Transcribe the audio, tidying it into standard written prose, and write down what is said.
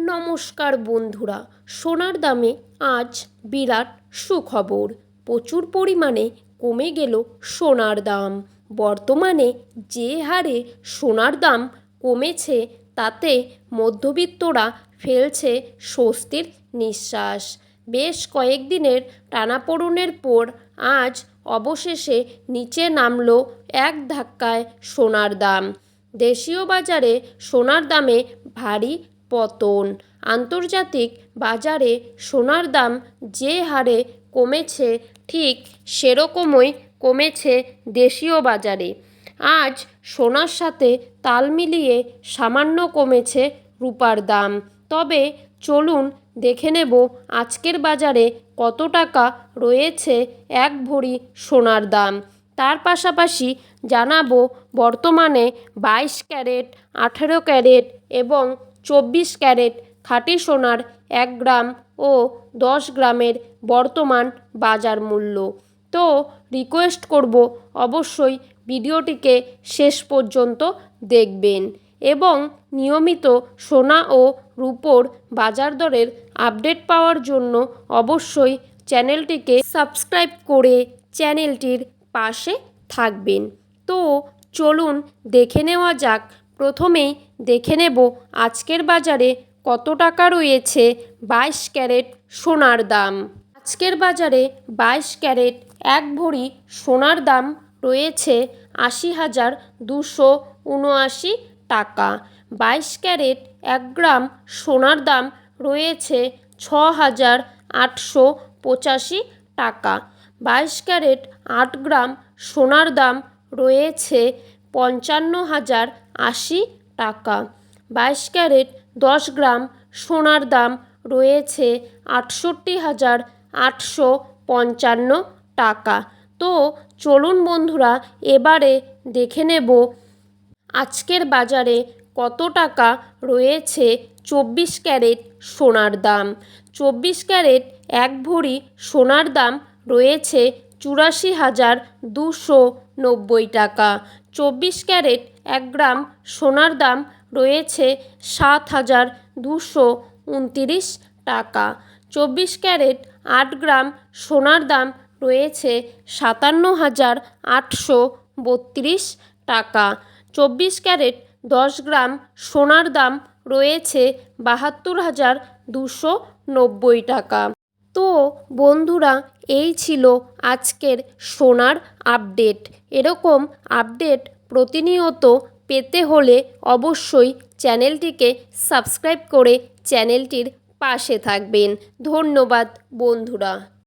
নমস্কার বন্ধুরা, সোনার দামে আজ বিরাট সুখবর। প্রচুর পরিমাণে কমে গেল সোনার দাম। বর্তমানে যে হারে সোনার দাম কমেছে তাতে মধ্যবিত্তরা ফেলছে স্বস্তির নিঃশ্বাস। বেশ কয়েকদিনের টানাপোড়েনের পর আজ অবশেষে নিচে নামল এক ধাক্কায় সোনার দাম। দেশীয় বাজারে সোনার দামে ভারী পতন। আন্তর্জাতিক বাজারে সোনার দাম যে হারে কমেছে ঠিক সেরকমই কমেছে দেশীয় বাজারে। আজ সোনার সাথে তাল মিলিয়ে সামান্য কমেছে রূপার দাম। তবে চলুন দেখে নেব আজকের বাজারে কত টাকা রয়েছে এক ভরি সোনার দাম। তার পাশাপাশি জানাবো বর্তমানে 22 ক্যারেট, 18 ক্যারেট এবং 24 ক্যারেট খাঁটি সোনার 1 গ্রাম ও 10 গ্রামের বর্তমান বাজার মূল্য। তো রিকোয়েস্ট করব অবশ্যই ভিডিওটিকে শেষ পর্যন্ত দেখবেন এবং নিয়মিত সোনা ও রূপোর বাজার দরের আপডেট পাওয়ার জন্য অবশ্যই চ্যানেলটিকে সাবস্ক্রাইব করে চ্যানেলটির পাশে থাকবেন। তো চলুন দেখে নেওয়া যাক। প্রথমেই দেখে নেব আজকের বাজারে কত টাকা রয়েছে 22 ক্যারেট সোনার দাম। আজকের বাজারে 22 ক্যারেট এক ভরি সোনার দাম রয়েছে 80,279 টাকা। 22 ক্যারেট 1 গ্রাম সোনার দাম রয়েছে 6,885 টাকা। 22 ক্যারেট 8 গ্রাম সোনার দাম রয়েছে 55,080 টাকা। 22 ক্যারেট 10 গ্রাম সোনার দাম রয়েছে 68,855 টাকা। তো চলুন বন্ধুরা এবারে দেখে নেব আজকের বাজারে কত টাকা রয়েছে 24 ক্যারেট সোনার দাম। 24 ক্যারেট এক ভরি সোনার দাম রয়েছে 84,290 টাকা। 24 ক্যারেট 1 গ্রাম সোনার দাম রয়েছে 7,229 টাকা। 24 ক্যারেট 8 গ্রাম সোনার দাম রয়েছে 57,832 টাকা। 24 ক্যারেট 10 গ্রাম সোনার দাম রয়েছে 72,290 টাকা। তো বন্ধুরা এই ছিল আজকের সোনার আপডেট। এরকম আপডেট প্রতিনিয়ত পেতে হলে অবশ্যই চ্যানেলটিকে সাবস্ক্রাইব করে চ্যানেলটির পাশে থাকবেন। ধন্যবাদ বন্ধুরা।